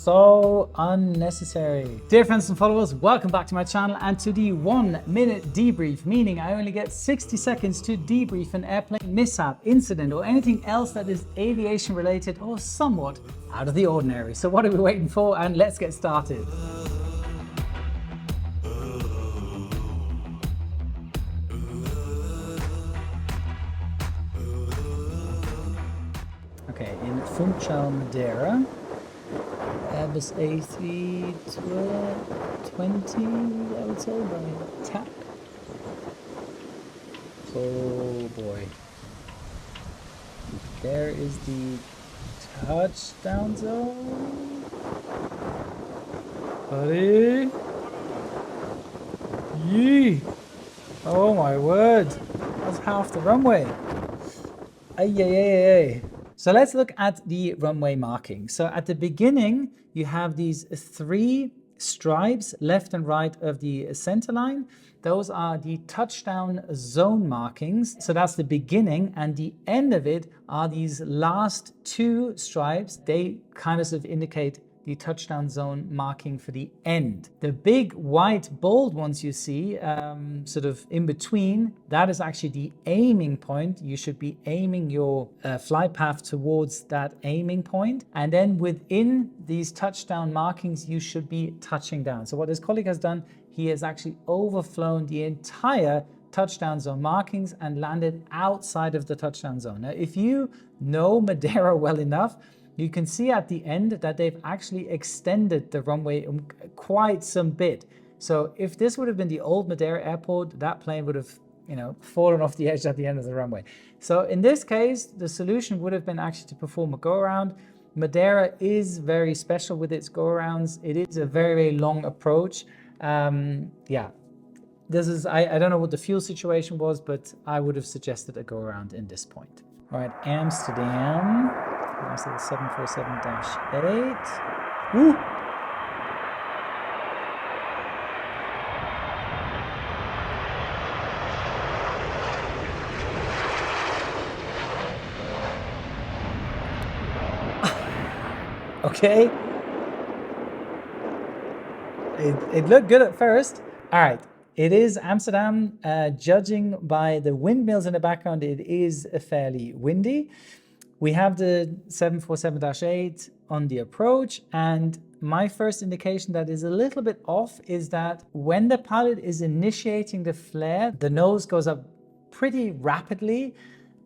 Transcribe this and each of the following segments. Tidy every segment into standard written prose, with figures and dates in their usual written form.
so unnecessary. Dear friends and followers, welcome back to my channel and to the 1 minute debrief, meaning I only get 60 seconds to debrief an airplane mishap, incident, or anything else that is aviation related or somewhat out of the ordinary. So what are we waiting for? And let's get started. Okay, in Funchal, Madeira, Airbus A320, I would say, by TAP. Oh boy. There is the touchdown zone. Buddy. Yee. Oh my word. That's half the runway. Ay, ay, ay, ay. So let's look at the runway marking. So at the beginning, you have these 3 stripes left and right of the center line. Those are the touchdown zone markings. So that's the beginning, and the end of it are these last 2 stripes. They kind of indicate the touchdown zone marking for the end. The big white bold ones you see sort of in between, that is actually the aiming point. You should be aiming your flight path towards that aiming point. And then within these touchdown markings, you should be touching down. So what this colleague has done, he has actually overflown the entire touchdown zone markings and landed outside of the touchdown zone. Now, if you know Madeira well enough, you can see at the end that they've actually extended the runway quite some bit. So if this would have been the old Madeira airport, that plane would have, fallen off the edge at the end of the runway. So in this case, the solution would have been actually to perform a go around. Madeira is very special with its go arounds. It is a very, very long approach. This is, I don't know what the fuel situation was, but I would have suggested a go around in this point. All right, Amsterdam. That's the 747-8. Woo! Okay. It looked good at first. All right. It is Amsterdam. Judging by the windmills in the background, it is fairly windy. We have the 747-8 on the approach, and my first indication that is a little bit off is that when the pilot is initiating the flare, the nose goes up pretty rapidly,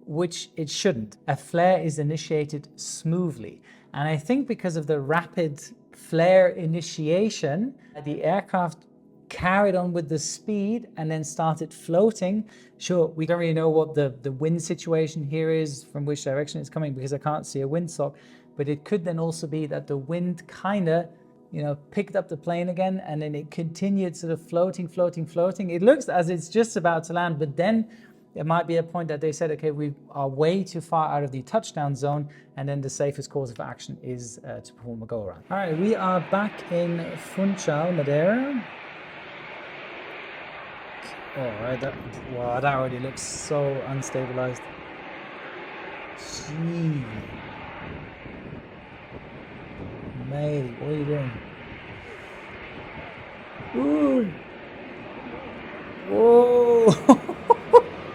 which it shouldn't. A flare is initiated smoothly. And I think because of the rapid flare initiation, the aircraft carried on with the speed and then started floating. Sure, we don't really know what the wind situation here is, from which direction it's coming, because I can't see a windsock, but it could then also be that the wind kind of, picked up the plane again, and then it continued sort of floating. It looks as it's just about to land, but then there might be a point that they said, okay, we are way too far out of the touchdown zone, and then the safest course of action is to perform a go around. All right, we are back in Funchal, Madeira. Oh, right, that already looks so unstabilized. Gee. Mate, what are you doing? Ooh. Whoa.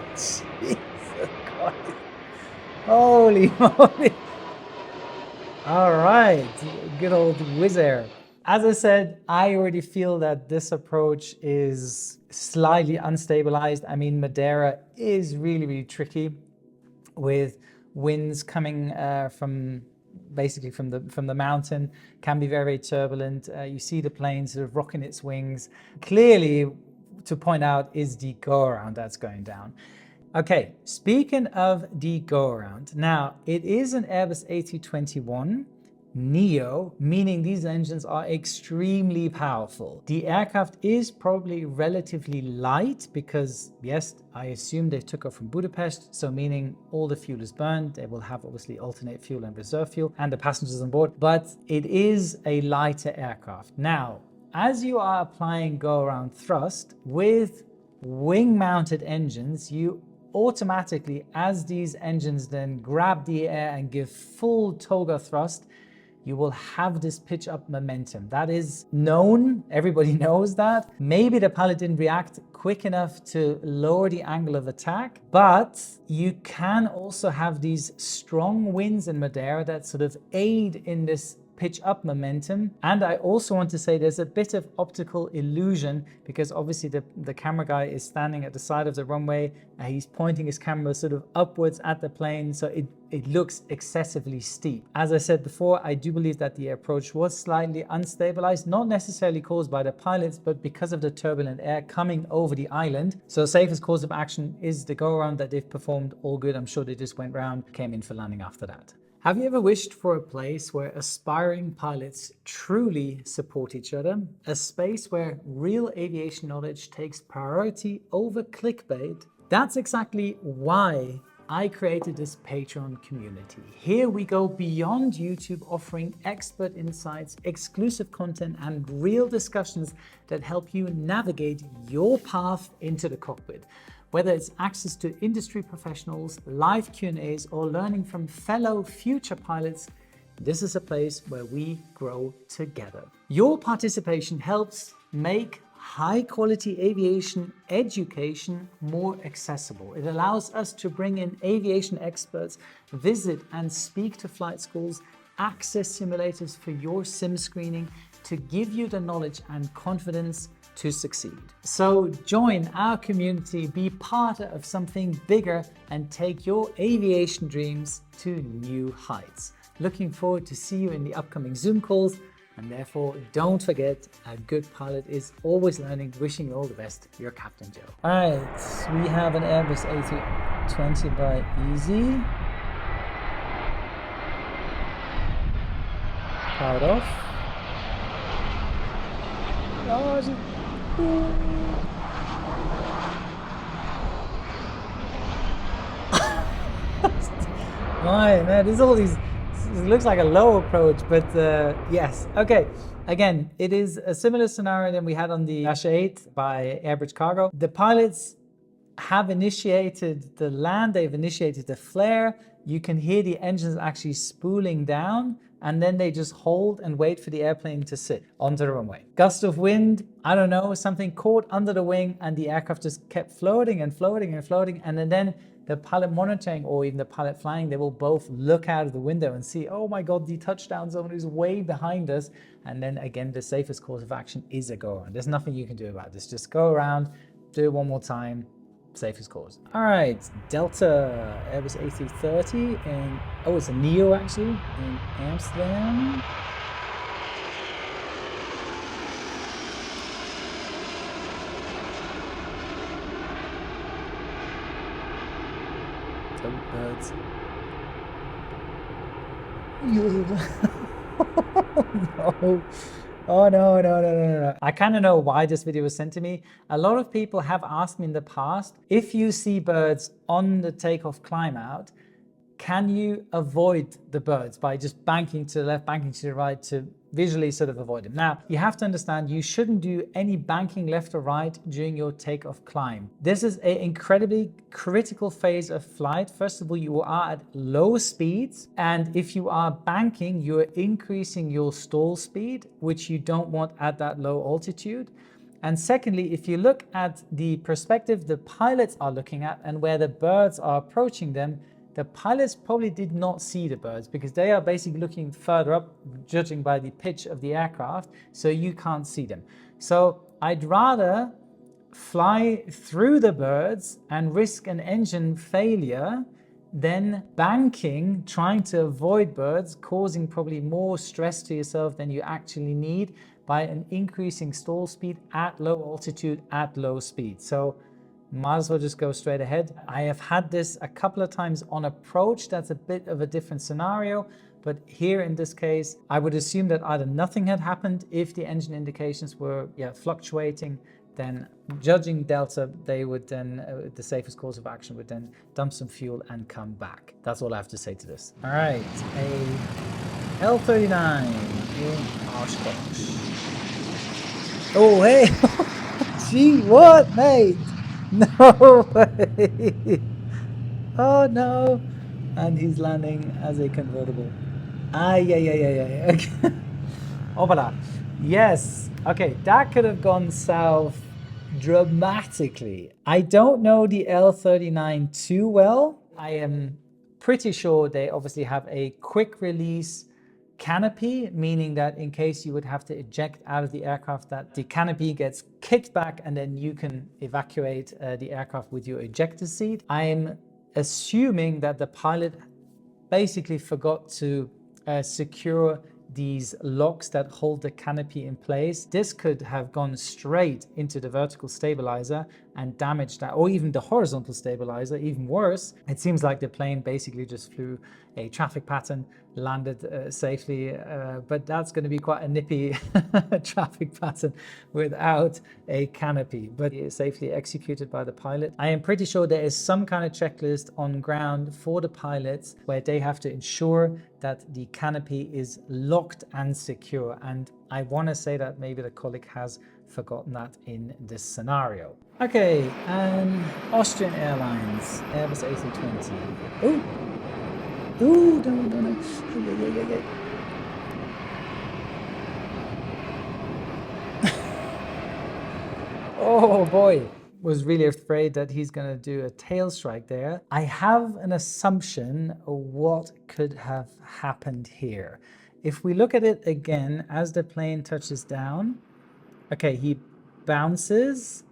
Jesus Christ. Holy moly. All right, good old Wizz Air. As I said, I already feel that this approach is slightly unstabilized. I mean, Madeira is really, really tricky with winds coming from the mountain, can be very, very turbulent. You see the plane sort of rocking its wings. Clearly, to point out, is the go around that's going down. Okay, speaking of the go around, now it is an Airbus A321 Neo, meaning these engines are extremely powerful. The aircraft is probably relatively light because, yes, I assume they took off from Budapest, so meaning all the fuel is burned. They will have obviously alternate fuel and reserve fuel and the passengers on board, but it is a lighter aircraft. Now, as you are applying go-around thrust with wing-mounted engines, you automatically, as these engines then grab the air and give full toga thrust, you will have this pitch up momentum. That is known, everybody knows that. Maybe the pilot didn't react quick enough to lower the angle of attack, but you can also have these strong winds in midair that sort of aid in this pitch up momentum. And I also want to say there's a bit of optical illusion because obviously the camera guy is standing at the side of the runway and he's pointing his camera sort of upwards at the plane, so it looks excessively steep. As I said before, I do believe that the approach was slightly unstabilized, not necessarily caused by the pilots, but because of the turbulent air coming over the island. So safest course of action is the go around that they've performed all good. I'm sure they just went round, came in for landing after that. Have you ever wished for a place where aspiring pilots truly support each other? A space where real aviation knowledge takes priority over clickbait? That's exactly why I created this Patreon community. Here we go beyond YouTube, offering expert insights, exclusive content, and real discussions that help you navigate your path into the cockpit. Whether it's access to industry professionals, live Q&As, or learning from fellow future pilots, this is a place where we grow together. Your participation helps make high-quality aviation education more accessible. It allows us to bring in aviation experts, visit and speak to flight schools, access simulators for your sim screening to give you the knowledge and confidence to succeed. So join our community, be part of something bigger, and take your aviation dreams to new heights. Looking forward to see you in the upcoming Zoom calls, and therefore don't forget, a good pilot is always learning. Wishing you all the best, your Captain Joe. All right, we have an Airbus A320 by Easy. Powered off. Oh, shit. Right, man, there's all these, it looks like a low approach, but yes. Okay, again, it is a similar scenario than we had on the Dash 8 by Airbridge Cargo. The pilots have initiated the land, they've initiated the flare. You can hear the engines actually spooling down, and then they just hold and wait for the airplane to sit onto the runway. Gust of wind, I don't know, something caught under the wing, and the aircraft just kept floating and floating and floating. And then the pilot monitoring or even the pilot flying, they will both look out of the window and see, oh my God, the touchdown zone is way behind us. And then again, the safest course of action is a go around. There's nothing you can do about this. Just go around, do it one more time. Safest course. All right, Delta Airbus A330 in, oh, it's a Neo actually, in Amsterdam. Oh, birds. No. Oh, no. I kind of know why this video was sent to me. A lot of people have asked me in the past, if you see birds on the takeoff climb out, can you avoid the birds by just banking to the left, banking to the right to visually sort of avoid them? Now, you have to understand you shouldn't do any banking left or right during your takeoff climb. This is an incredibly critical phase of flight. First of all, you are at low speeds, and if you are banking, you're increasing your stall speed, which you don't want at that low altitude. And secondly, if you look at the perspective the pilots are looking at and where the birds are approaching them, the pilots probably did not see the birds because they are basically looking further up, judging by the pitch of the aircraft, so you can't see them. So I'd rather fly through the birds and risk an engine failure than banking, trying to avoid birds, causing probably more stress to yourself than you actually need by an increasing stall speed at low altitude, at low speed. So might as well just go straight ahead. I have had this a couple of times on approach. That's a bit of a different scenario, but here in this case, I would assume that either nothing had happened. If the engine indications were fluctuating, then judging Delta, they would then, the safest course of action would then dump some fuel and come back. That's all I have to say to this. All right, a L39 in Oshkosh. Oh, hey, gee, what, mate? No way. Oh no. And he's landing as a convertible. Ah, yeah. Okay. Hoppala. Yes. Okay, that could have gone south dramatically. I don't know the L39 too well. I am pretty sure they obviously have a quick release canopy, meaning that in case you would have to eject out of the aircraft, that the canopy gets kicked back and then you can evacuate the aircraft with your ejector seat. I'm assuming that the pilot basically forgot to secure these locks that hold the canopy in place. This could have gone straight into the vertical stabilizer and damaged that, or even the horizontal stabilizer. Even worse, it seems like the plane basically just flew a traffic pattern, landed safely, but that's going to be quite a nippy traffic pattern without a canopy, but it is safely executed by the pilot. I am pretty sure there is some kind of checklist on ground for the pilots where they have to ensure that the canopy is locked and secure, and I want to say that maybe the colleague has forgotten that in this scenario. Okay, Austrian Airlines, Airbus A320. Ooh, no. Oh boy, was really afraid that he's going to do a tail strike there. I have an assumption of what could have happened here. If we look at it again, as the plane touches down, okay, he bounces,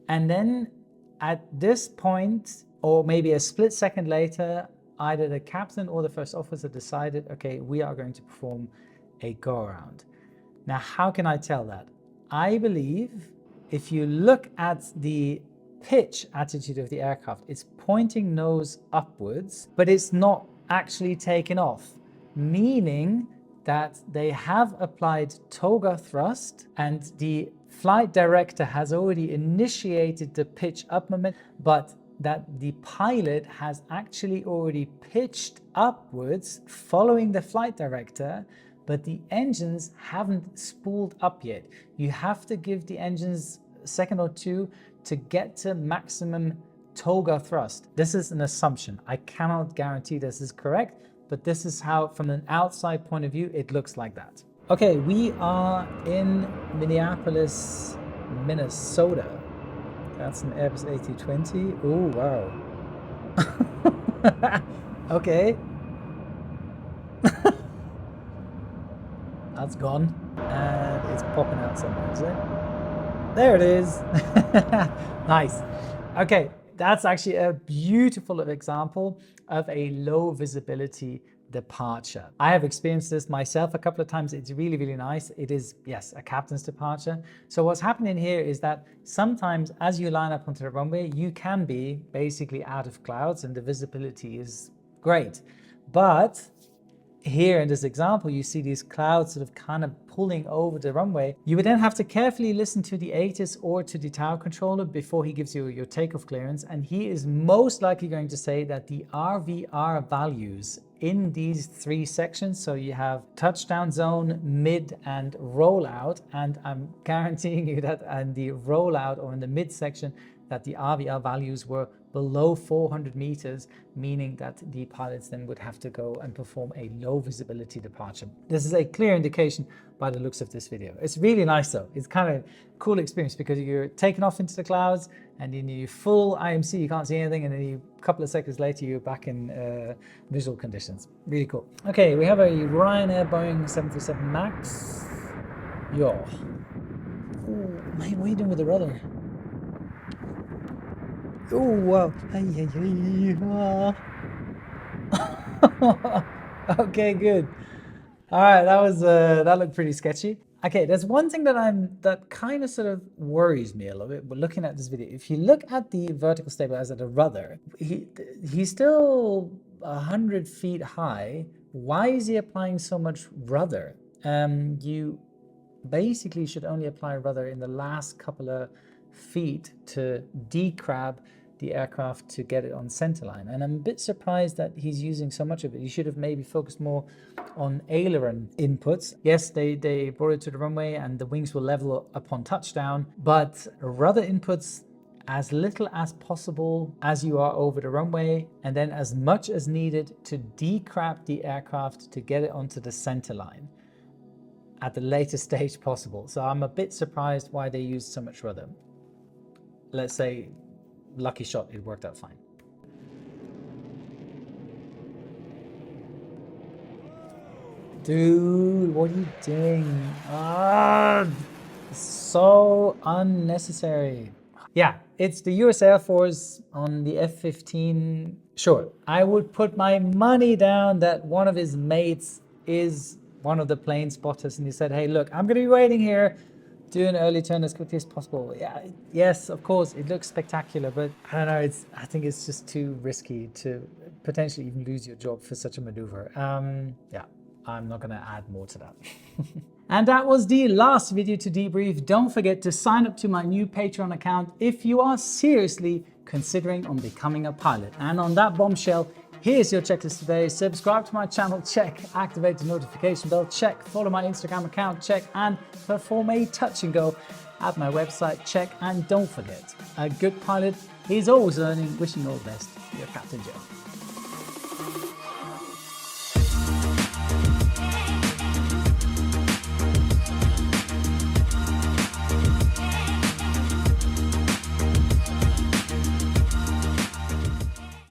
and then at this point, or maybe a split second later, either the captain or the first officer decided, okay, we are going to perform a go around. Now, how can I tell that? I believe if you look at the pitch attitude of the aircraft, it's pointing nose upwards, but it's not actually taken off, meaning that they have applied toga thrust and the flight director has already initiated the pitch up moment, but that the pilot has actually already pitched upwards following the flight director, but the engines haven't spooled up yet. You have to give the engines a second or two to get to maximum toga thrust. This is an assumption. I cannot guarantee this is correct, but this is how, from an outside point of view, it looks like that. Okay, we are in Minneapolis, Minnesota. That's an Airbus A320. Oh, wow. Okay. That's gone. And it's popping out somewhere, is it? There it is. Nice. Okay, that's actually a beautiful example of a low visibility departure. I have experienced this myself a couple of times. It's really, really nice. It is, yes, a captain's departure. So what's happening here is that sometimes as you line up onto the runway, you can be basically out of clouds and the visibility is great. But here in this example, you see these clouds sort of kind of pulling over the runway. You would then have to carefully listen to the ATIS or to the tower controller before he gives you your takeoff clearance. And he is most likely going to say that the RVR values in these three sections, so you have touchdown zone, mid, and rollout. And I'm guaranteeing you that in the rollout or in the mid section, that the RVR values were below 400 meters, meaning that the pilots then would have to go and perform a low visibility departure. This is a clear indication by the looks of this video. It's really nice though. It's kind of a cool experience because you're taken off into the clouds and in your full IMC, you can't see anything, and then a couple of seconds later, you're back in visual conditions. Really cool. Okay, we have a Ryanair Boeing 737 MAX. Yo. Ooh, mate, what are you doing with the rudder? Oh, wow. Okay, good. All right, that looked pretty sketchy. Okay, there's one thing that kind of sort of worries me a little bit. But looking at this video, if you look at the vertical stabilizer, the rudder, he's still 100 feet high. Why is he applying so much rudder? You basically should only apply rudder in the last couple of feet to decrab the aircraft to get it on centerline. And I'm a bit surprised that he's using so much of it. He should have maybe focused more on aileron inputs. Yes, they brought it to the runway and the wings will level upon touchdown, but rudder inputs as little as possible as you are over the runway, and then as much as needed to decrab the aircraft to get it onto the center line at the latest stage possible. So I'm a bit surprised why they used so much rudder. Let's say, lucky shot, it worked out fine. Dude, what are you doing? Ah, so unnecessary. Yeah, it's the US Air Force on the F-15. Sure, I would put my money down that one of his mates is one of the plane spotters, and he said, hey, look, I'm going to be waiting here, do an early turn as quickly as possible. Yeah, yes, of course, it looks spectacular, but I don't know, I think it's just too risky to potentially even lose your job for such a maneuver. Yeah, I'm not going to add more to that. And that was the last video to debrief. Don't forget to sign up to my new Patreon account if you are seriously considering on becoming a pilot. And on that bombshell, here's your checklist today. Subscribe to my channel, check. Activate the notification bell, check. Follow my Instagram account, check. And perform a touch and go at my website, check. And don't forget, a good pilot is always learning. Wishing you all the best. Your Captain Joe.